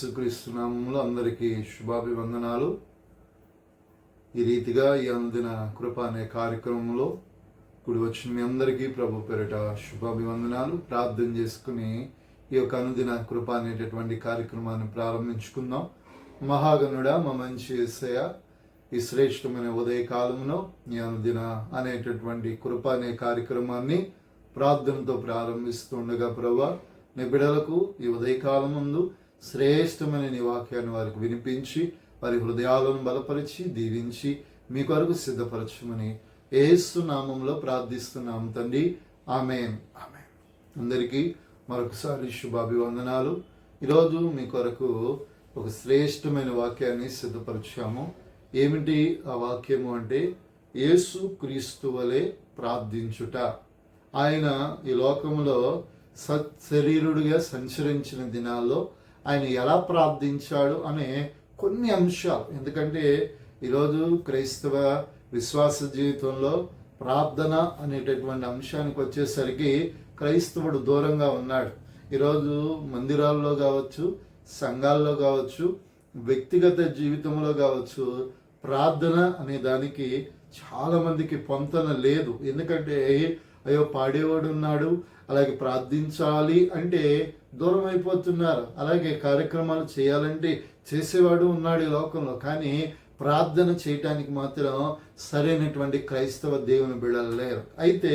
యేసుక్రీస్తు నామములో అందరికీ శుభాభివందనాలు. ఈ రీతిగా ఈ అందిన కృప అనే కార్యక్రమంలో కూడి వచ్చిన మీ అందరికీ ప్రభు పేరిట శుభాభివందనాలు. ప్రార్థన చేసుకుని ఈ యొక్క అనుదిన కృప అనేటటువంటి కార్యక్రమాన్ని ప్రారంభించుకుందాం. మహాగణుడా, మా మంచి యేసయ్య, ఈ శ్రేష్టమైన ఉదయకాలంలో ఈ అనుదిన అనేటటువంటి కృప అనే కార్యక్రమాన్ని ప్రార్థనతో ప్రారంభిస్తుండగా ప్రభువా, నీ బిడ్డలకు ఈ ఉదయకాలం ముందు శ్రేష్టమైన నీ వాక్యాన్ని వారికి వినిపించి వారి హృదయాలను బలపరిచి దీవించి మీ కొరకు సిద్ధపరచమని యేసు నామంలో ప్రార్థిస్తున్నాం తండ్రి. ఆమేన్. ఆమేన్. అందరికీ మరొకసారి శుభాభివందనాలు. ఈరోజు మీ కొరకు ఒక శ్రేష్టమైన వాక్యాన్ని సిద్ధపరిచాము. ఏమిటి ఆ వాక్యము అంటే, యేసు క్రీస్తు వలె ప్రార్థించుట. ఆయన ఈ లోకంలో సశరీరుడిగా సంచరించిన దినాల్లో ఆయన ఎలా ప్రార్థించాడు అనే కొన్ని అంశాలు. ఎందుకంటే ఈరోజు క్రైస్తవ విశ్వాస జీవితంలో ప్రార్థన అనేటటువంటి అంశానికి వచ్చేసరికి క్రైస్తవుడు దూరంగా ఉన్నాడు. ఈరోజు మందిరాల్లో కావచ్చు, సంఘాల్లో కావచ్చు, వ్యక్తిగత జీవితంలో కావచ్చు, ప్రార్థన అనే దానికి చాలామందికి పొంతన లేదు. ఎందుకంటే అయ్యో పాడేవాడు ఉన్నాడు, అలాగే ప్రార్థించాలి అంటే దూరం అయిపోతున్నారు. అలాగే కార్యక్రమాలు చేయాలంటే చేసేవాడు ఉన్నాడు ఈ లోకంలో, కానీ ప్రార్థన చేయటానికి మాత్రం సరైనటువంటి క్రైస్తవ దేవుని బిడ్డలు లేరు. అయితే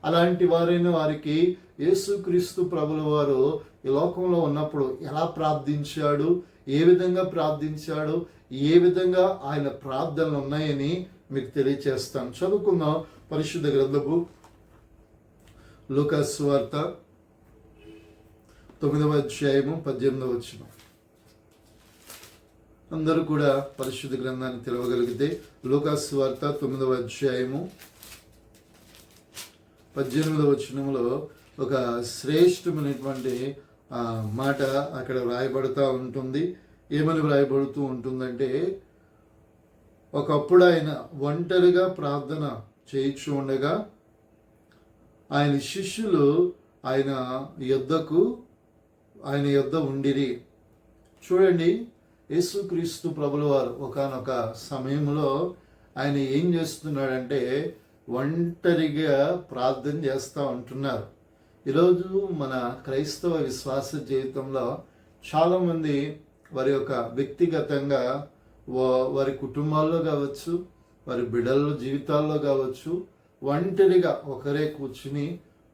అలాంటి వారైన వారికి యేసుక్రీస్తు ప్రభుల వారు ఈ లోకంలో ఉన్నప్పుడు ఎలా ప్రార్థించాడు, ఏ విధంగా ప్రార్థించాడు, ఏ విధంగా ఆయన ప్రార్థనలు ఉన్నాయని మీకు తెలియచేస్తాను. చదువుకుందాం పరిశుద్ధ గ్రంథపు లూకా సువార్త 9వ అధ్యాయము 18వ వచనం. అందరూ కూడా పరిశుద్ధ గ్రంథాన్ని తెలవగలిగితే లూకా సువార్త 9వ అధ్యాయము 18వ వచనంలో ఒక శ్రేష్టమైనటువంటి మాట అక్కడ వ్రాయబడుతూ ఉంటుంది. ఏమని వ్రాయబడుతూ ఉంటుందంటే, ఒకప్పుడు ఆయన ఒంటరిగా ప్రార్థన చేయించు ఉండగా ఆయన శిష్యులు ఆయన యొద్ద ఉండిరి. చూడండి, యేసుక్రీస్తు ప్రభుల వారు ఒకానొక సమయంలో ఆయన ఏం చేస్తున్నాడంటే ఒంటరిగా ప్రార్థన చేస్తూ ఉంటున్నారు. ఈరోజు మన క్రైస్తవ విశ్వాస జీవితంలో చాలామంది వారి యొక్క వ్యక్తిగతంగా వారి కుటుంబాల్లో కావచ్చు, వారి బిడ్డల జీవితాల్లో కావచ్చు, ఒంటరిగా ఒకరే కూర్చుని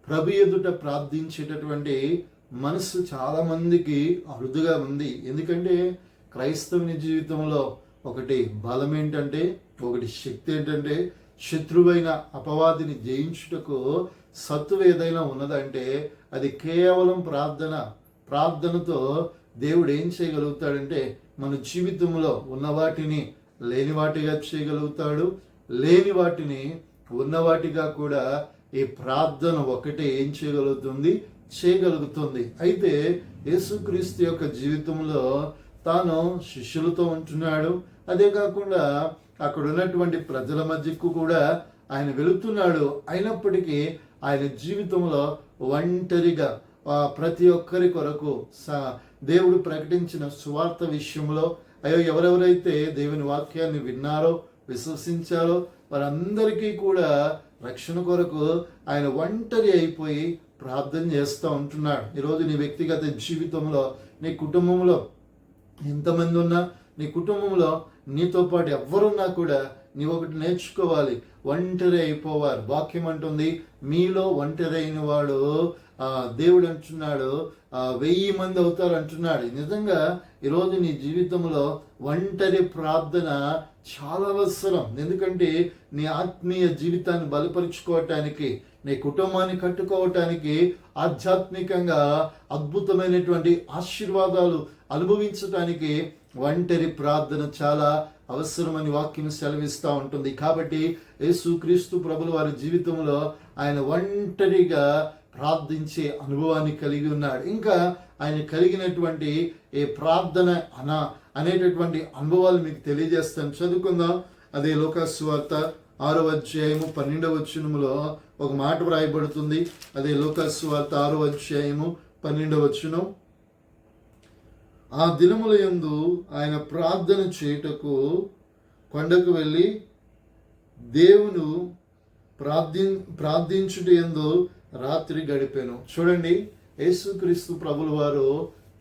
ప్రభు ఎదుట ప్రార్థించేటటువంటి మనసు చాలా మందికి అరుదుగా ఉంది. ఎందుకంటే క్రైస్తవుని జీవితంలో ఒకటి బలం ఏంటంటే, ఒకటి శక్తి ఏంటంటే, శత్రువైన అపవాదిని జయించుటకు సత్తువ ఏదైనా ఉన్నదంటే అది కేవలం ప్రార్థనతో దేవుడు ఏం చేయగలుగుతాడంటే మన జీవితంలో ఉన్న వాటిని లేని వాటిగా చేయగలుగుతాడు, లేని వాటిని ఉన్నవాటిగా కూడా ఈ ప్రార్థన ఒకటే ఏం చేయగలుగుతుంది. అయితే యేసుక్రీస్తు యొక్క జీవితంలో తాను శిష్యులతో ఉంటున్నాడు. అదే కాకుండా అక్కడ ఉన్నటువంటి ప్రజల మధ్యకు కూడా ఆయన వెళుతున్నాడు. అయినప్పటికీ ఆయన జీవితంలో ఒంటరిగా ప్రతి ఒక్కరి కొరకు దేవుడు ప్రకటించిన సువార్త విషయంలో ఎవరెవరైతే దేవుని వాక్యాన్ని విన్నారో, విశ్వసించారో వారందరికీ కూడా రక్షణ కొరకు ఆయన ఒంటరి అయిపోయి ప్రార్థన చేస్తూ ఉంటున్నాడు. ఈరోజు నీ వ్యక్తిగత జీవితంలో, నీ కుటుంబంలో ఎంతమంది ఉన్నా, నీ కుటుంబంలో నీతో పాటు ఎవరున్నా కూడా నీవు ఒకటి నేర్చుకోవాలి, ఒంటరి అయిపోవారు. వాక్యం అంటుంది, మీలో ఒంటరి అయిన వాడు దేవుడు అంటున్నాడు 1000 మంది అవుతారు అంటున్నాడు. నిజంగా ఈరోజు నీ జీవితంలో ఒంటరి ప్రార్థన చాలా అవసరం. ఎందుకంటే నీ ఆత్మీయ జీవితాన్ని బలపరుచుకోవటానికి, నీ కుటుంబాన్ని కట్టుకోవటానికి, ఆధ్యాత్మికంగా అద్భుతమైనటువంటి ఆశీర్వాదాలు అనుభవించటానికి ఒంటరి ప్రార్థన చాలా అవసరమని వాక్యం సెలవిస్తూ ఉంటుంది. కాబట్టి యేసుక్రీస్తు ప్రభుల వారి జీవితంలో ఆయన ఒంటరిగా ప్రార్థించే అనుభవాన్ని కలిగి ఉన్నాడు. ఇంకా ఆయన కలిగినటువంటి ఈ ప్రార్థన అనేటటువంటి అనుభవాలు మీకు తెలియజేస్తాను. చదువుకుందాం. అదే లూకా సువార్త 6వ అధ్యాయము 12వ వచనములో ఒక మాట వ్రాయబడుతుంది. అదే లూకా సువార్త 6వ అధ్యాయము 12వ వచనం. ఆ దినముల యందు ఆయన ప్రార్థన చేయుటకు కొండకు వెళ్ళి దేవుని ప్రార్థించుట యందు రాత్రి గడిపాను. చూడండి, యేసుక్రీస్తు ప్రభుల వారు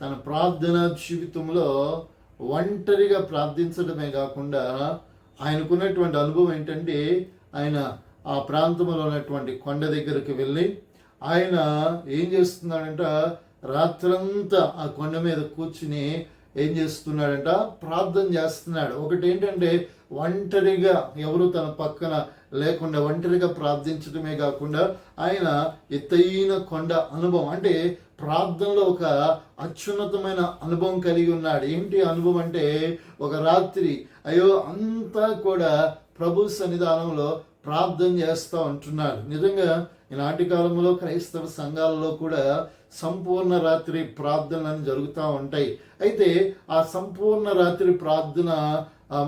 తన ప్రార్థన జీవితంలో ఒంటరిగా ప్రార్థించడమే కాకుండా ఆయనకున్నటువంటి అనుభవం ఏంటంటే, ఆయన ఆ ప్రాంతంలో ఉన్నటువంటి కొండ దగ్గరికి వెళ్ళి ఆయన ఏం చేస్తున్నాడంట, రాత్రంతా ఆ కొండ మీద కూర్చుని ఏం చేస్తున్నాడంట, ప్రార్థన చేస్తున్నాడు. ఒకటి ఏంటంటే, ఒంటరిగా ఎవరు తన పక్కన లేకుండా ఒంటరిగా ప్రార్థించడమే కాకుండా ఆయన ఎత్తైన కొండ అనుభవం, అంటే ప్రార్థనలో ఒక అత్యున్నతమైన అనుభవం కలిగి ఉన్నాడు. ఏంటి అనుభవం అంటే, ఒక రాత్రి అంతా కూడా ప్రభు సన్నిధానంలో ప్రార్థన చేస్తూ ఉంటున్నాడు. నిజంగా ఈనాటి కాలంలో క్రైస్తవ సంఘాలలో కూడా సంపూర్ణ రాత్రి ప్రార్థనలు జరుగుతూ ఉంటాయి. అయితే ఆ సంపూర్ణ రాత్రి ప్రార్థన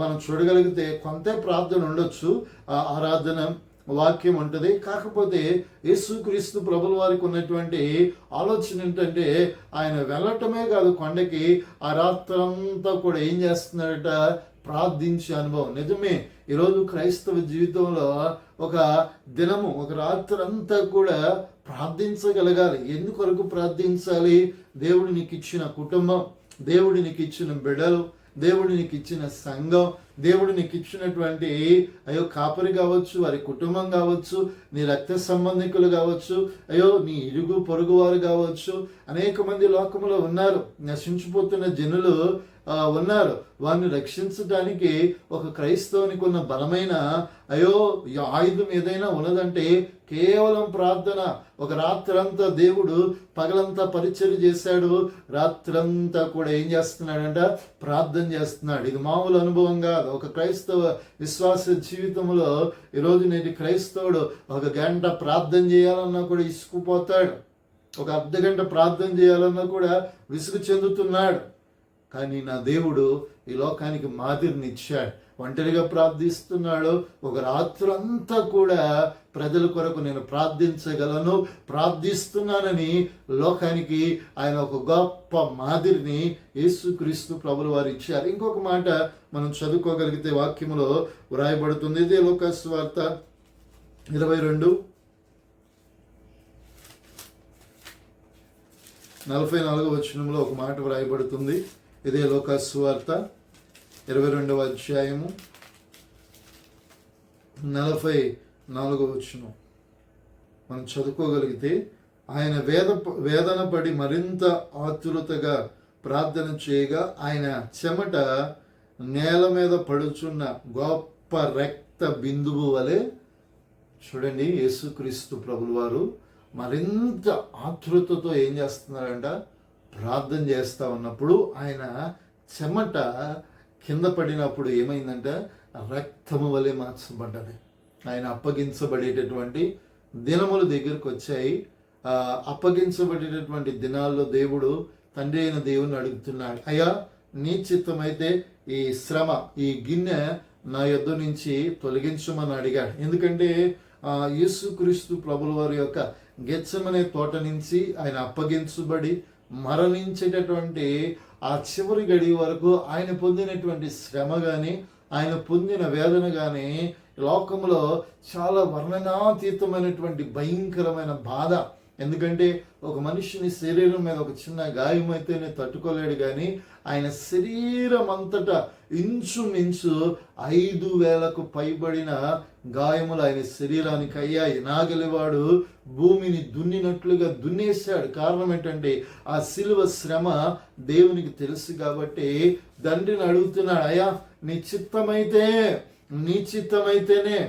మనం చూడగలిగితే కొంత ప్రార్థన ఉండొచ్చు, ఆరాధన వాక్యం ఉంటుంది. కాకపోతే యేసుక్రీస్తు ప్రభుల వారికి ఉన్నటువంటి ఆలోచన ఏంటంటే, ఆయన వెళ్ళటమే కాదు కొండకి, ఆ రాత్రంతా కూడా ఏం చేస్తున్నాడట, ప్రార్థించే అనుభవం. నిజమే, ఈరోజు క్రైస్తవ జీవితంలో ఒక దినము, ఒక రాత్రి అంతా కూడా ప్రార్థించగలగాలి. ఎందుకొరకు ప్రార్థించాలి? దేవుడు నీకు ఇచ్చిన కుటుంబం, దేవుడు నీకు ఇచ్చిన బిడ్డలు, దేవుడు నీకు ఇచ్చిన సంఘం, దేవుడు నీకు ఇచ్చినటువంటి కాపరి కావచ్చు, వారి కుటుంబం కావచ్చు, నీ రక్త సంబంధికులు కావచ్చు, నీ ఇరుగు పొరుగు వారు కావచ్చు, అనేక మంది లోకంలో ఉన్నారు, నశించిపోతున్న జనులు ఉన్నారు. వారిని రక్షించడానికి ఒక క్రైస్తవునికి ఉన్న బలమైన ఆయుధం ఏదైనా ఉన్నదంటే కేవలం ప్రార్థన. ఒక రాత్రంతా దేవుడు పగలంతా పరిచర్య చేశాడు, రాత్రంతా కూడా ఏం చేస్తున్నాడంట, ప్రార్థన చేస్తున్నాడు. ఇది మామూలు అనుభవం కాదు. ఒక క్రైస్తవ విశ్వాస జీవితంలో ఈరోజు నేటి క్రైస్తవుడు ఒక గంట ప్రార్థన చేయాలన్నా కూడా ఇసుకుపోతాడు, ఒక అర్ధ గంట ప్రార్థన చేయాలన్నా కూడా విసుగు చెందుతున్నాడు. కానీ నా దేవుడు ఈ లోకానికి మాదిరిని ఇచ్చాడు. ఒంటరిగా ప్రార్థిస్తున్నాడు. ఒక రాత్రంతా కూడా ప్రజల కొరకు నేను ప్రార్థించగలను, ప్రార్థిస్తున్నానని లోకానికి ఆయన ఒక గొప్ప మాదిరిని యేసుక్రీస్తు ప్రభుల వారు ఇచ్చారు. ఇంకొక మాట మనం చదువుకోగలిగితే వాక్యములో వ్రాయబడుతుంది. ఇదే లోకా సువార్త 22:44 వచనంలో ఒక మాట వ్రాయబడుతుంది. ఇదే లోకా సువార్త 22వ అధ్యాయము 44 వచనం మనం చదువుకోగలిగితే, ఆయన వేదన పడి మరింత ఆతురతగా ప్రార్థన చేయగా ఆయన చెమట నేల మీద పడుచున్న గొప్ప రక్త బిందువు వలె, చూడండి, యేసుక్రీస్తు ప్రభుల వారు మరింత ఆతృతతో ఏం చేస్తున్నారంట, ప్రార్థన చేస్తూ ఉన్నప్పుడు ఆయన చెమట కింద పడినప్పుడు ఏమైందంటే రక్తము వలె మార్చబడ్డది. ఆయన అప్పగించబడేటటువంటి దినములు దగ్గరకు వచ్చాయి. అప్పగించబడేటటువంటి దినాల్లో దేవుడు తండ్రి అయిన దేవుని అడుగుతున్నాడు, అయ్యా నీ చిత్తమైతే ఈ శ్రమ, ఈ గిన్నె నా యొద్ద నుంచి తొలగించమని అడిగాడు. ఎందుకంటే యేసుక్రీస్తు ప్రభుల వారి యొక్క గెత్సెమనే తోట నుంచి ఆయన అప్పగించబడి మరణించేటటువంటి ఆ చివరి గడి వరకు ఆయన పొందినటువంటి శ్రమ కానీ, ఆయన పొందిన వేదన కానీ లోకంలో చాలా వర్ణనాతీతమైనటువంటి భయంకరమైన బాధ. ఎందుకంటే ఒక మనిషిని శరీరం మీద ఒక చిన్న గాయం అయితేనే తట్టుకోలేడు, కానీ ఆయన శరీరం అంతటా ఇంచుమించు 5,000కు పైబడిన గాయములు ఆయన శరీరానికి అయ్యాయి. నాగలివాడు భూమిని దున్నినట్లుగా దున్నేశాడు. కారణం ఏంటంటే ఆ శిలువ శ్రమ దేవునికి తెలుసు కాబట్టి తండ్రిని అడుగుతున్నాడు, అయ్యా నీ చిత్తమైతేనే,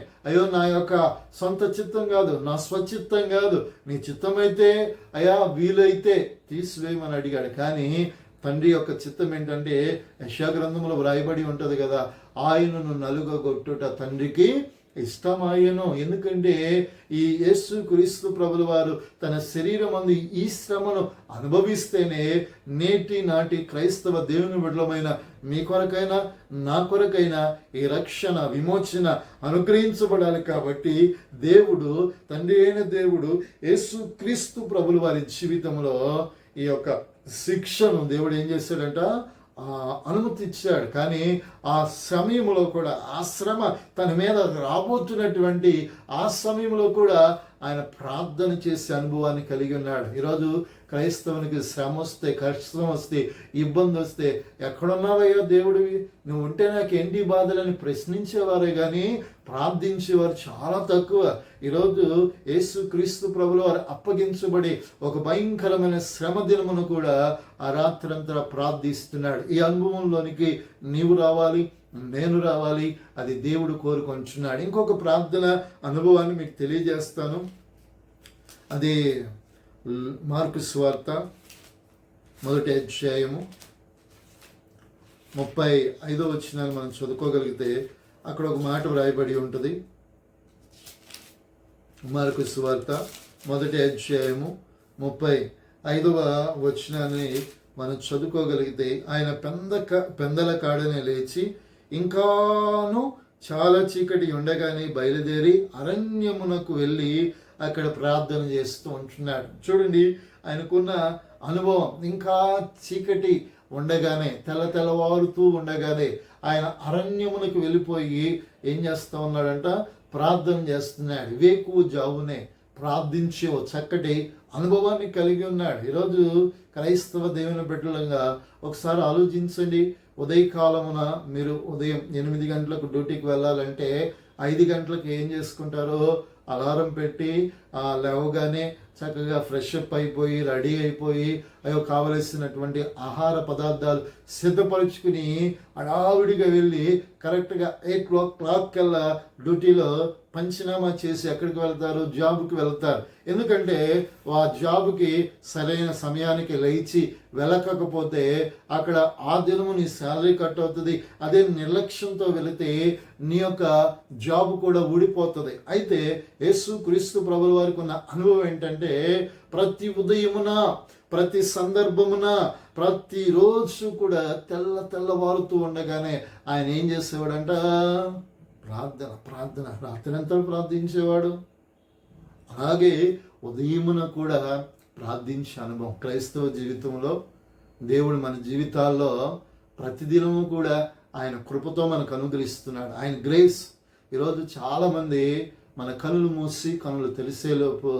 నా యొక్క సొంత చిత్తం కాదు, నా స్వచిత్తం కాదు, నీ చిత్తమైతే అయ్యా వీలైతే తీసివేయమని అడిగాడు. కానీ తండ్రి యొక్క చిత్తం ఏంటంటే యెషయా గ్రంథంలో వ్రాయబడి ఉంటుంది కదా, ఆయనను నలుగగొట్టుట తండ్రికి ఇష్టమాయను. ఎందుకంటే ఈ యేసుక్రీస్తు ప్రభుల వారు తన శరీరం అందు ఈ శ్రమను అనుభవిస్తేనే నేటి నాటి క్రైస్తవ దేవుని బిడ్డలమైన మీ కొరకైనా నా కొరకైనా ఈ రక్షణ, విమోచన అనుగ్రహించబడాలి. కాబట్టి దేవుడు, తండ్రి అయిన దేవుడు యేసుక్రీస్తు ప్రభుల వారి జీవితంలో ఈ యొక్క శిక్షను దేవుడు ఏం చేశాడంట, అనుమతి ఇచ్చాడు. కానీ ఆ సమయంలో కూడా, ఆ శ్రమ తన మీద రాబోతున్నటువంటి ఆ సమయంలో కూడా ఆయన ప్రార్థన చేసే అనుభవాన్ని కలిగి ఉన్నాడు. ఈరోజు క్రైస్తవునికి శ్రమ వస్తే, కష్టం వస్తే, ఇబ్బంది వస్తే, ఎక్కడున్నావయ్యా దేవుడివి, నువ్వు ఉంటే నాకు ఏంటి బాధలని ప్రశ్నించేవారే కానీ ప్రార్థించేవారు చాలా తక్కువ. ఈరోజు యేసు క్రీస్తు ప్రభులు వారు అప్పగించబడి ఒక భయంకరమైన శ్రమ దినమును కూడా ఆ రాత్రంతా ప్రార్థిస్తున్నాడు. ఈ అనుభవంలోనికి నీవు రావాలి, నేను రావాలి, అది దేవుడు కోరుకొంచున్నాడు. ఇంకొక ప్రార్థన అనుభవాన్ని మీకు తెలియజేస్తాను. అది మార్కు సువార్త 1వ అధ్యాయము 35వ వచనాన్ని మనం చదువుకోగలిగితే అక్కడ ఒక మాట వ్రాయబడి ఉంటుంది. మార్కు సువార్త 1వ అధ్యాయము 35వ వచనాన్ని మనం చదువుకోగలిగితే, ఆయన పెందల కాడనే లేచి ఇంకాను చాలా చీకటి ఉండగానే బయలుదేరి అరణ్యమునకు వెళ్ళి అక్కడ ప్రార్థన చేస్తూ ఉంటున్నాడు. చూడండి, ఆయనకున్న అనుభవం. ఇంకా చీకటి ఉండగానే, తెల్లవారుతూ ఉండగానే ఆయన అరణ్యమునకు వెళ్ళిపోయి ఏం చేస్తూ ఉన్నాడంట, ప్రార్థన చేస్తున్నాడు. వేకువ జావునే ప్రార్థించే చక్కటి అనుభవాన్ని కలిగి ఉన్నాడు. ఈరోజు క్రైస్తవ దేవుని బిడ్డలంగా ఒకసారి ఆలోచించండి. ఉదయకాలమున మీరు ఉదయం 8 గంటలకు డ్యూటీకి వెళ్ళాలంటే 5 గంటలకు ఏం చేసుకుంటారో, అలారం పెట్టి లేవగానే చక్కగా ఫ్రెష్ అప్ అయిపోయి, రెడీ అయిపోయి, కావలసినటువంటి ఆహార పదార్థాలు సిద్ధపరుచుకుని హడావిడిగా వెళ్ళి కరెక్ట్గా 8 కల్లా డ్యూటీలో పంచనామా చేసి ఎక్కడికి వెళ్తారు, జాబ్కి వెళ్తారు. ఎందుకంటే ఆ జాబ్కి సరైన సమయానికి లేచి వెళ్ళకపోతే అక్కడ ఆ దినము నీ శాలరీ కట్ అవుతుంది. అదే నిర్లక్ష్యంతో వెళితే నీ యొక్క జాబ్ కూడా ఊడిపోతుంది. అయితే యేసు క్రీస్తు ప్రభుల వారికి ఉన్న అనుభవం ఏంటంటే, ప్రతి ఉదయమున, ప్రతి సందర్భమున, ప్రతిరోజు కూడా తెల్లవారుతూ ఉండగానే ఆయన ఏం చేసేవాడంట, ప్రార్థన రాత్రంతా ప్రార్థించేవాడు. అలాగే ఉదయమున కూడా ప్రార్థించే అనుభవం క్రైస్తవ జీవితంలో. దేవుడు మన జీవితాల్లో ప్రతిదినము కూడా ఆయన కృపతో మనకు అనుగ్రహిస్తున్నాడు, ఆయన గ్రేస్. ఈరోజు చాలామంది మన కనులు మూసి కనులు తెలిసేలోపు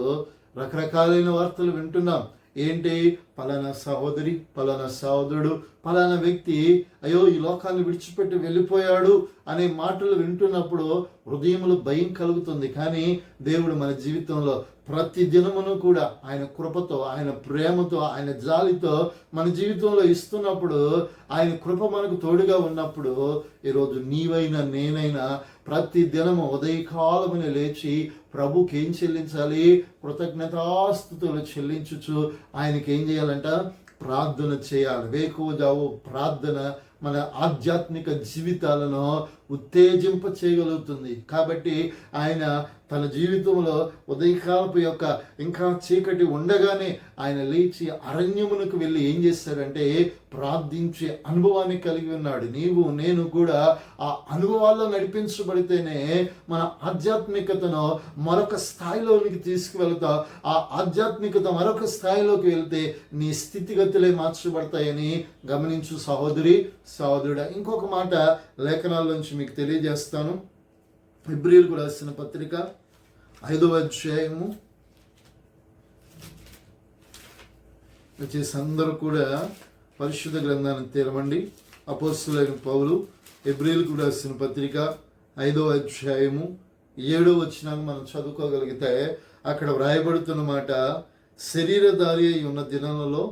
రకరకాలైన వార్తలు వింటున్నాం. ఏంటి, పలానా సహోదరి, పలానా సహోదరుడు, పలానా వ్యక్తి అయ్యో ఈ లోకాన్ని విడిచిపెట్టి వెళ్ళిపోయాడు అనే మాటలు వింటున్నప్పుడు హృదయంలో భయం కలుగుతుంది. కానీ దేవుడు మన జీవితంలో ప్రతి దినమును కూడా ఆయన కృపతో, ఆయన ప్రేమతో, ఆయన జాలితో మన జీవితంలో ఇస్తున్నప్పుడు, ఆయన కృప మనకు తోడుగా ఉన్నప్పుడు, ఈరోజు నీవైనా నేనైనా ప్రతి దినము ఉదయకాలమున లేచి ప్రభుకి ఏం చెల్లించాలి, కృతజ్ఞతాస్తుతులు చెల్లించుచు ఆయనకి ఏం చేయాలంట, ప్రార్థన చేయాలి. వేకువజావు ప్రార్థన మన ఆధ్యాత్మిక జీవితాలను ఉత్తేజింప చేయగలుగుతుంది. కాబట్టి ఆయన తన జీవితంలో ఉదయకాలపు యొక్క ఇంకా చీకటి ఉండగానే ఆయన లేచి అరణ్యమునకు వెళ్ళి ఏం చేశాడంటే ప్రార్థించే అనుభవాన్ని కలిగి ఉన్నాడు. నీవు నేను కూడా ఆ అనుభవాల్లో నడిపించబడితేనే మన ఆధ్యాత్మికతను మరొక స్థాయిలోనికి తీసుకువెళ్తా. ఆ ఆధ్యాత్మికత మరొక స్థాయిలోకి వెళ్తే నీ స్థితిగతులే మార్చబడతాయని గమనించు సహోదరి, సహోదరుడా. ఇంకొక మాట లేఖనాల నుంచి మీకు తెలియజేస్తాను. హెబ్రీయులకు రాసిన పత్రిక 5వ అధ్యాయము వచ్చేసి అందరూ కూడా పరిశుద్ధ గ్రంథాన్ని తెరవండి. అపోస్తలుడైన పౌలు హెబ్రీయులకు రాసిన పత్రిక 5వ అధ్యాయము 7వ వచనాన్ని మనం చదువుకోగలిగితే అక్కడ వ్రాయబడుతున్న మాట, శరీరధారి అయి ఉన్న దినాలలో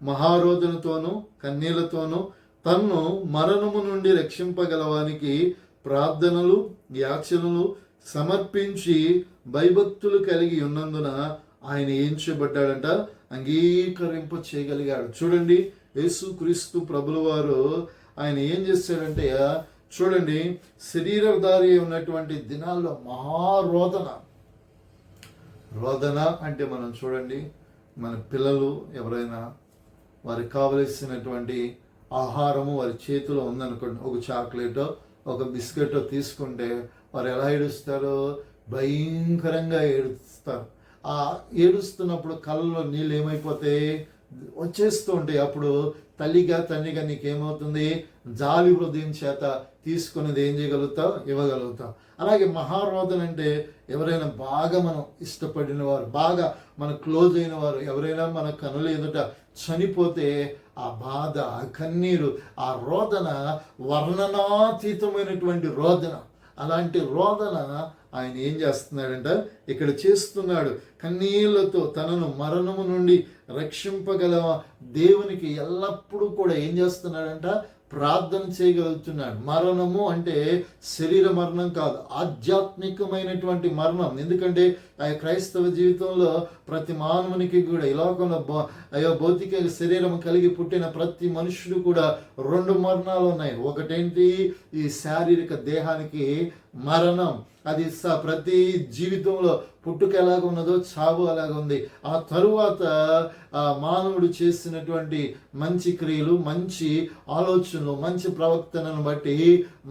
మహారోదనతోనూ కన్నీళ్లతోనూ తన్ను మరణము నుండి రక్షింపగలవానికి ప్రార్థనలు యాచనలు సమర్పించి భయభక్తులు కలిగి ఉన్నందున ఆయన ఏం చేయబడ్డాడంట, అంగీకరింప చేయగలిగాడు. చూడండి, యేసు క్రీస్తు ప్రభుల వారు ఆయన ఏం చేశాడంటే, చూడండి, శరీరధారి ఉన్నటువంటి దినాల్లో మహారోదన అంటే మనం చూడండి, మన పిల్లలు ఎవరైనా వారికి కావలసినటువంటి ఆహారము వారి చేతిలో ఉందనుకోండి, ఒక చాక్లెటో ఒక బిస్కెటో తీసుకుంటే వారు ఎలా ఏడుస్తారో భయంకరంగా ఏడుస్తారు. ఆ ఏడుస్తున్నప్పుడు కళ్ళలో నీళ్ళు ఏమైపోతాయి, వచ్చేస్తూ ఉంటాయి. అప్పుడు తండ్రిగా నీకేమవుతుంది, జాలి హృదయం చేత తీసుకున్నది ఏం చేయగలుగుతావు, ఇవ్వగలుగుతావు. అలాగే మహారోదన అంటే ఎవరైనా బాగా మనం ఇష్టపడిన వారు, బాగా మన క్లోజ్ అయిన వారు ఎవరైనా మన కనుల ఎదుట చనిపోతే ఆ బాధ, ఆ కన్నీరు, ఆ రోదన వర్ణనాతీతమైనటువంటి రోదన. అలాంటి రోదన ఆయన ఏం చేస్తున్నాడంట, ఇక్కడ చేస్తున్నాడు. కన్నీళ్లతో తనను మరణము నుండి రక్షింపగల దేవునికి ఎల్లప్పుడూ కూడా ఏం చేస్తున్నాడంట, ప్రార్థన చేయగలుగుతున్నాడు. మరణము అంటే శరీర మరణం కాదు, ఆధ్యాత్మికమైనటువంటి మరణం. ఎందుకంటే ఆ క్రైస్తవ జీవితంలో ప్రతి మానవునికి కూడా ఈ లోకంలో భౌతిక శరీరం కలిగి పుట్టిన ప్రతి మనుషుడు కూడా 2 మరణాలు ఉన్నాయి. ఒకటేంటి, ఈ శారీరక దేహానికి మరణం. అది ప్రతి జీవితంలో పుట్టుక ఎలాగ ఉన్నదో చావు అలాగ ఉంది. ఆ తరువాత ఆ మానవుడు చేసినటువంటి మంచి క్రియలు, మంచి ఆలోచనలు, మంచి ప్రవర్తనను బట్టి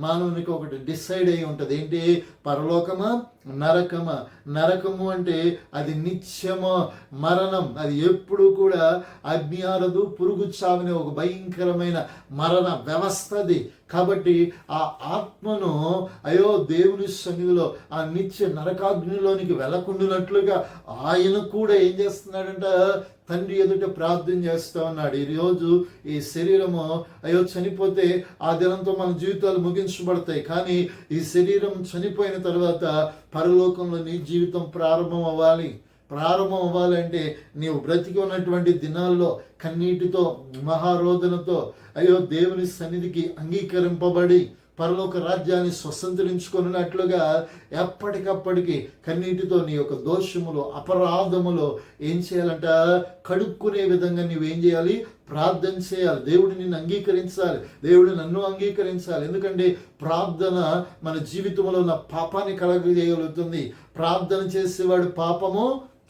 మానవునికి ఒకటి డిసైడ్ అయి ఉంటుంది. ఏంటి, పరలోకమా నరకమా. నరకము అంటే అది నిత్యము మరణం, అది ఎప్పుడు కూడా అగ్ని ఆరదు, పురుగు చావిన ఒక భయంకరమైన మరణ వ్యవస్థ అది. కాబట్టి ఆ ఆత్మను దేవుని సన్నిధిలో ఆ నిత్య నరకాగ్నిలోనికి వెళ్ళకుండానట్లుగా ఆయన కూడా ఏం చేస్తున్నాడంట, తండ్రి ఎదుట ప్రార్థన చేస్తూ ఉన్నాడు. ఈరోజు ఈ శరీరము చనిపోతే ఆ దినంతో మన జీవితాలు ముగించబడతాయి. కానీ ఈ శరీరం చనిపోయిన తర్వాత పరలోకంలో నీ జీవితం ప్రారంభం అవ్వాలంటే నీవు బ్రతికి ఉన్నటువంటి దినాల్లో కన్నీటితో, మహారోదనతో దేవుని సన్నిధికి అంగీకరింపబడి పరలోక రాజ్యాన్ని స్వతంత్రించుకున్నట్లుగా ఎప్పటికప్పటికి కన్నీటితో నీ యొక్క దోషములు, అపరాధములు ఏం చేయాలంట, కడుక్కునే విధంగా నువ్వేం చేయాలి, ప్రార్థన చేయాలి. దేవుడు నిన్ను అంగీకరించాలి, దేవుడు నన్ను అంగీకరించాలి. ఎందుకంటే ప్రార్థన మన జీవితంలో ఉన్న పాపాన్ని కలగజేయగలుగుతుంది. ప్రార్థన చేసేవాడు పాపము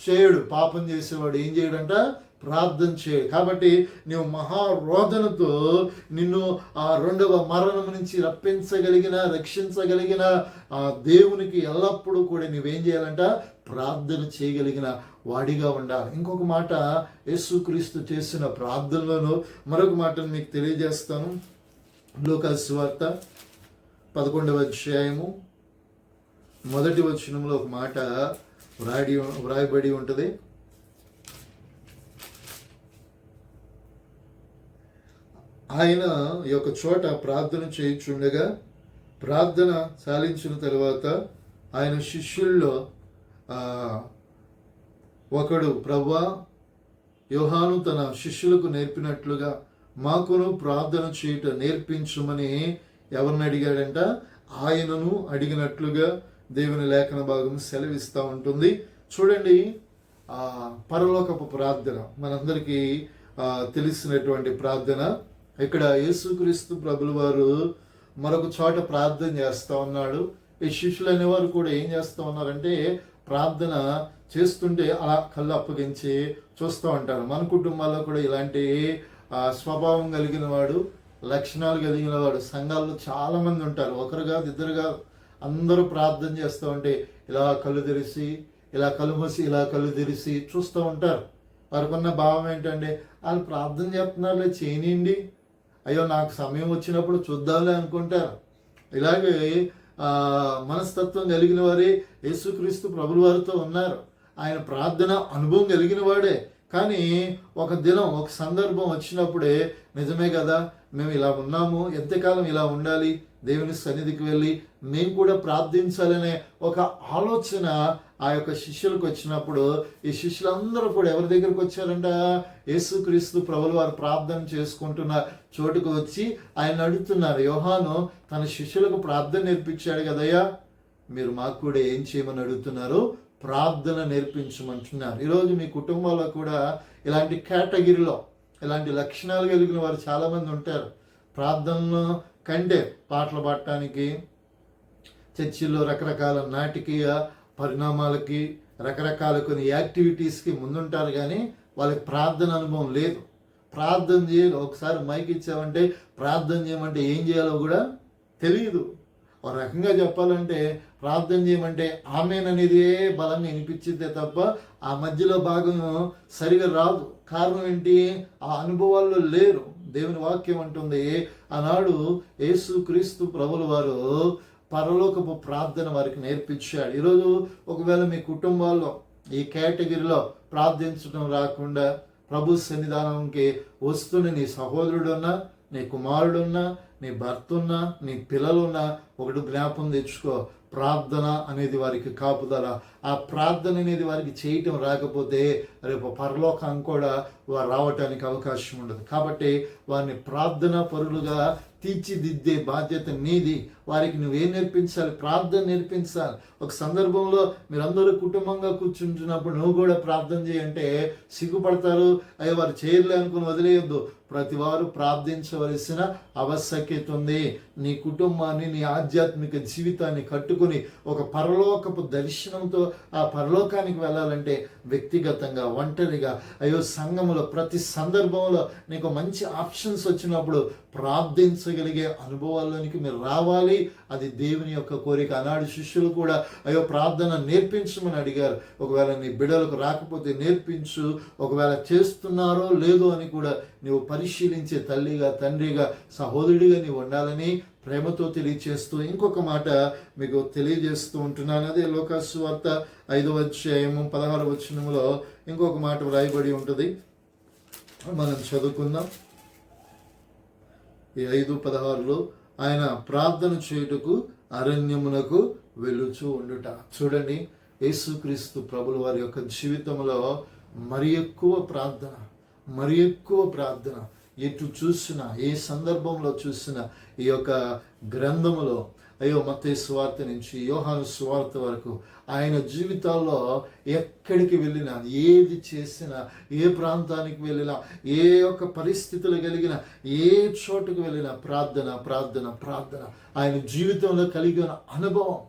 చేయడు, పాపం చేసేవాడు ఏం చేయడంట, ప్రార్థన చేయడు. కాబట్టి నువ్వు మహారోదనతో నిన్ను ఆ 2వ మరణం నుంచి రక్షించగలిగిన ఆ దేవునికి ఎల్లప్పుడూ కూడా నువ్వేం చేయాలంట, ప్రార్థన చేయగలిగిన వాడిగా ఉండాలి. ఇంకొక మాట యేసుక్రీస్తు చేసిన ప్రార్థనలోనూ మరొక మాటను మీకు తెలియజేస్తాను. లూకాసు సువార్త 11వ అధ్యాయము 1వ వచనంలో ఒక మాట వ్రాయబడి ఉంటుంది. ఆయన ఈ యొక్క చోట ప్రార్థన చేయుచుండగా ప్రార్థన సాలించిన తర్వాత ఆయన శిష్యుల్లో ఒకడు, ప్రభువా, యోహాను తన శిష్యులకు నేర్పినట్లుగా మాకును ప్రార్థన చేయుట నేర్పించుమని ఎవరిని అడిగాడంట, ఆయనను అడిగినట్లుగా దేవుని లేఖన భాగం సెలవిస్తూ ఉంటుంది. చూడండి, పరలోకపు ప్రార్థన మనందరికీ తెలిసినటువంటి ప్రార్థన. ఇక్కడ యేసుక్రీస్తు ప్రభుల వారు మరొక చోట ప్రార్థన చేస్తూ ఉన్నాడు. ఈ శిష్యులు అనేవారు కూడా ఏం చేస్తూ ఉన్నారంటే, ప్రార్థన చేస్తుంటే అలా కళ్ళు అప్పగించి చూస్తూ ఉంటారు. మన కుటుంబాల్లో కూడా ఇలాంటి స్వభావం కలిగిన వాడు, లక్షణాలు కలిగిన వాడు సంఘాల్లో చాలామంది ఉంటారు. ఒకరు కాదు, ఇద్దరు కాదు, అందరూ ప్రార్థన చేస్తూ ఉంటే ఇలా కళ్ళు తెరిచి, ఇలా కళ్ళు మూసి, ఇలా కళ్ళు తెరిచి చూస్తూ ఉంటారు. వారికున్న భావం ఏంటంటే, వాళ్ళు ప్రార్థన చేస్తున్నారులే, చేయనియండి, అయ్యో నాకు సమయం వచ్చినప్పుడు చూద్దాంలే అనుకుంటారు. ఇలాగే మనస్తత్వం కలిగిన వారే యేసుక్రీస్తు ప్రభుల వారితో ఉన్నారు. ఆయన ప్రార్థన అనుభవం కలిగిన వాడే. కానీ ఒక దినం, ఒక సందర్భం వచ్చినప్పుడే, నిజమే కదా, మేము ఇలా ఉన్నాము, ఎంతకాలం ఇలా ఉండాలి, దేవుని సన్నిధికి వెళ్ళి మేము కూడా ప్రార్థించాలనే ఒక ఆలోచన ఆ యొక్క శిష్యులకు వచ్చినప్పుడు, ఈ శిష్యులందరూ కూడా ఎవరి దగ్గరకు వచ్చారంట, యేసుక్రీస్తు ప్రభుల వారు ప్రార్థన చేసుకుంటున్న చోటుకు వచ్చి ఆయన అడుగుతున్నారు, యోహాను తన శిష్యులకు ప్రార్థన నేర్పించాడు కదయ్యా, మీరు మాకు కూడా ఏం చేయమని అడుగుతున్నారు, ప్రార్థన నేర్పించమంటున్నారు. ఈరోజు మీ కుటుంబాల్లో కూడా ఇలాంటి కేటగిరీలో, ఇలాంటి లక్షణాలు కలిగిన వారు చాలామంది ఉంటారు. ప్రార్థనలో కంటే పాటలు పాడటానికి, చర్చిల్లో రకరకాల నాటకీయ పరిణామాలకి, రకరకాల కొన్ని యాక్టివిటీస్కి ముందుంటారు. కానీ వాళ్ళకి ప్రార్థన అనుభవం లేదు. ప్రార్థన చేయాలి, ఒకసారి మైక్ ఇచ్చామంటే ప్రార్థన చేయమంటే ఏం చేయాలో కూడా తెలియదు. ఒక రకంగా చెప్పాలంటే ప్రార్థన చేయమంటే ఆమెన్ అనేది బలంగా వినిపించిందే తప్ప ఆ మధ్యలో భాగం సరిగా రాదు. కారణం ఏంటి? ఆ అనుభవాల్లో లేరు. దేవుని వాక్యం అంటుంది, ఆనాడు యేసుక్రీస్తు ప్రభుల వారు పరలోకపు ప్రార్థన వారికి నేర్పించాడు. ఈరోజు ఒకవేళ మీ కుటుంబాల్లో ఈ కేటగిరీలో ప్రార్థించడం రాకుండా ప్రభు సన్నిధానంకి వస్తున్న నీ సహోదరుడున్నా, నీ కుమారుడున్నా, నీ భర్త ఉన్నా, నీ పిల్లలున్నా, ఒకటి జ్ఞాపం తెచ్చుకో, ప్రార్థన అనేది వారికి కాపుదల. ఆ ప్రార్థన అనేది వారికి చేయటం రాకపోతే రేపు పరలోకం కూడా వారు రావటానికి అవకాశం ఉండదు. కాబట్టి వారిని ప్రార్థనా పరులుగా తీర్చిదిద్దే బాధ్యత నీది. వారికి నువ్వేం నేర్పించాలి? ప్రార్థన నేర్పించాలి. ఒక సందర్భంలో మీరందరూ కుటుంబంగా కూర్చుంటున్నప్పుడు నువ్వు కూడా ప్రార్థన చేయంటే సిగ్గుపడతారు. అయ్యో వారు చేయలే అనుకుని వదిలేయొద్దు. ప్రతి వారు ప్రార్థించవలసిన ఆవశ్యకత ఉంది. నీ కుటుంబాన్ని, నీ ఆధ్యాత్మిక జీవితాన్ని కట్టుకుని ఒక పరలోకపు దర్శనంతో ఆ పరలోకానికి వెళ్ళాలంటే వ్యక్తిగతంగా, ఒంటరిగా, అయ్యో సంఘములో ప్రతి సందర్భంలో నీకు మంచి ఆప్షన్స్ వచ్చినప్పుడు ప్రార్థించగలిగే అనుభవాల్లోనికి మీరు రావాలి. అది దేవుని యొక్క కోరిక. ఆనాడు శిష్యులు కూడా అయ్యో ప్రార్థన నేర్పించమని అడిగారు. ఒకవేళ నీ బిడ్డలకు రాకపోతే నేర్పించు, ఒకవేళ చేస్తున్నారో లేదో అని కూడా నీవు పరిశీలించే తల్లిగా, తండ్రిగా, సహోదరుడిగా నీవు ఉండాలని ప్రేమతో తెలియచేస్తూ ఇంకొక మాట మీకు తెలియజేస్తూ ఉంటున్నాను. అదే లూకాసు సువార్త 5వ అధ్యాయము 16వ వచనములో ఇంకొక మాట వ్రాయబడి ఉంటుంది. మనం చదువుకుందాం. ఈ 5:16లో ఆయన ప్రార్థన చేయుటకు అరణ్యమునకు వెళ్ళుచూ ఉండుట. చూడండి, యేసుక్రీస్తు ప్రభుల వారి యొక్క జీవితంలో మరి ఎక్కువ ప్రార్థన ఎటు చూసినా, ఏ సందర్భంలో చూసినా ఈ యొక్క గ్రంథములో అయ్యో మత్తయి సువార్త నుంచి యోహాను సువార్త వరకు ఆయన జీవితాల్లో ఎక్కడికి వెళ్ళినా, ఏది చేసినా, ఏ ప్రాంతానికి వెళ్ళినా, ఏ యొక్క పరిస్థితులు కలిగిన ఏ చోటుకు వెళ్ళినా ప్రార్థన ఆయన జీవితంలో కలిగిన అనుభవం.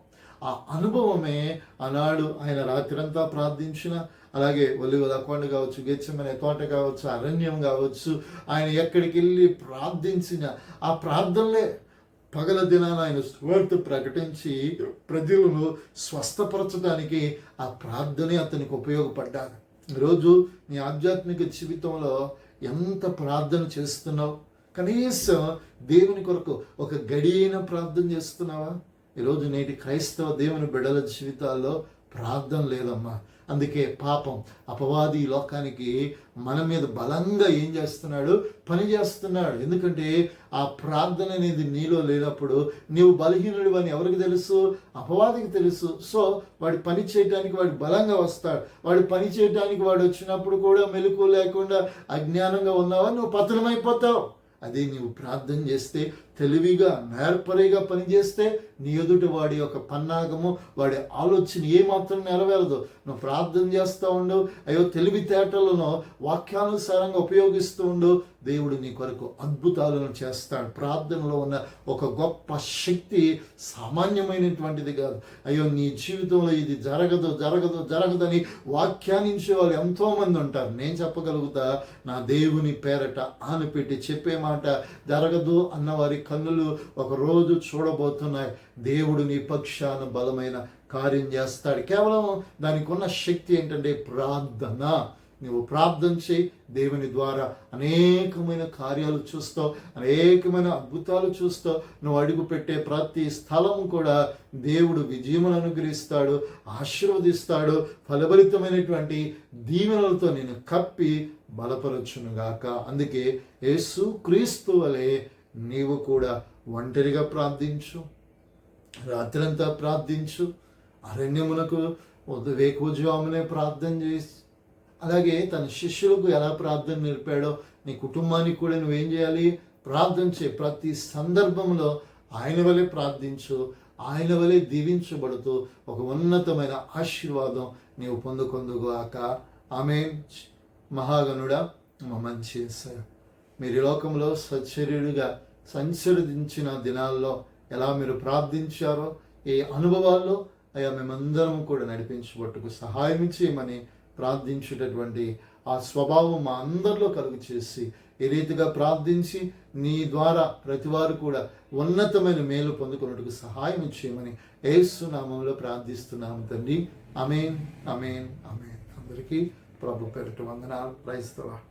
ఆ అనుభవమే ఆనాడు ఆయన రాత్రంతా ప్రార్థించిన, అలాగే ఒలివల కొండ కావచ్చు, గెత్సెమనే తోట కావచ్చు, అరణ్యం కావచ్చు, ఆయన ఎక్కడికి వెళ్ళి ప్రార్థించిన ఆ ప్రార్థనలే పగల దినాన ఆయన సువార్త ప్రకటించి ప్రజలను స్వస్థపరచడానికి ఆ ప్రార్థనే అతనికి ఉపయోగపడ్డారు. ఈరోజు నీ ఆధ్యాత్మిక జీవితంలో ఎంత ప్రార్థన చేస్తున్నావు? కనీసం దేవుని కొరకు ఒక గడియైన ప్రార్థన చేస్తున్నావా? ఈరోజు నేటి క్రైస్తవ దేవుని బిడ్డల జీవితాల్లో ప్రార్థన లేదమ్మా. అందుకే పాపం, అపవాది లోకానికి మన మీద బలంగా ఏం చేస్తున్నాడు? పని చేస్తున్నాడు. ఎందుకంటే ఆ ప్రార్థన అనేది నీలో లేనప్పుడు నీవు బలహీనుడు అని ఎవరికి తెలుసు? అపవాదికి తెలుసు. సో వాడి పని చేయడానికి వాడు బలంగా వస్తాడు. వాడు పని చేయడానికి వాడు వచ్చినప్పుడు కూడా మెలకువ లేకుండా అజ్ఞానంగా ఉన్నావా, నువ్వు పతనమైపోతావు. అదే నీవు ప్రార్థన చేస్తే, తెలివిగా నేర్పరిగా పనిచేస్తే నీ ఎదుటి వాడి యొక్క పన్నాగము, వాడి ఆలోచన ఏమాత్రం నెరవేరదు. నువ్వు ప్రార్థన చేస్తూ ఉండు, అయ్యో తెలివితేటలను వాక్యానుసారంగా ఉపయోగిస్తూ ఉండు, దేవుడు నీ కొరకు అద్భుతాలను చేస్తాడు. ప్రార్థనలో ఉన్న ఒక గొప్ప శక్తి సామాన్యమైనటువంటిది కాదు. అయ్యో నీ జీవితంలో ఇది జరగదని వ్యాఖ్యానించే వాళ్ళు ఎంతోమంది ఉంటారు. నేను చెప్పగలుగుతా, నా దేవుని పేరట ఆనపెట్టి చెప్పే మాట జరగదు అన్నవారి కన్నులు ఒకరోజు చూడబోతున్నాయి. దేవుడు నీ పక్షాన బలమైన కార్యం చేస్తాడు. కేవలం దానికి ఉన్న శక్తి ఏంటంటే ప్రార్థన. నువ్వు ప్రార్థన చేయి, దేవుని ద్వారా అనేకమైన కార్యాలు చూస్తావు, అనేకమైన అద్భుతాలు చూస్తావు. నువ్వు అడుగు పెట్టే ప్రతి స్థలం కూడా దేవుడు విజయమును అనుగ్రహిస్తాడు, ఆశీర్వదిస్తాడు. ఫలభరితమైనటువంటి దీవెనలతో నేను కప్పి బలపరచునుగాక. అందుకే యేసు క్రీస్తు వలె నీవు కూడా ఒంటరిగా ప్రార్థించు, రాత్రంతా ప్రార్థించు, అరణ్యమునకు వేకువజామునే ప్రార్థన చేసి, అలాగే తన శిష్యులకు ఎలా ప్రార్థన నేర్పాడో నీ కుటుంబానికి కూడా నువ్వేం చేయాలి? ప్రార్థన చేయి. ప్రతి సందర్భంలో ఆయన వలె ప్రార్థించు, ఆయన వలె దీవించబడుతూ ఒక ఉన్నతమైన ఆశీర్వాదం నీవు పొందుకొందుగాక. ఆమేన్. మహాగణుడా, మా మంచి యేసయ్య, మీరు ఈ లోకంలో సచ్చరీయుడిగా సంచరించిన దినాల్లో ఎలా మీరు ప్రార్థించారో ఈ అనుభవాల్లో అయ్యా మేమందరం కూడా నడిపించబట్టుకు సహాయం చేయమని ప్రార్థించేటటువంటి ఆ స్వభావం మా అందరిలో కలుగు చేసి ఈ రీతిగా ప్రార్థించి నీ ద్వారా ప్రతివారు కూడా ఉన్నతమైన మేలు పొందుకున్నట్టుకు సహాయం చేయమని యేసు నామములో ప్రార్థిస్తున్నాము తండ్రి. ఆమేన్, ఆమేన్, ఆమేన్. అందరికీ ప్రభు పేరిట వందనాలు. Praise the lord.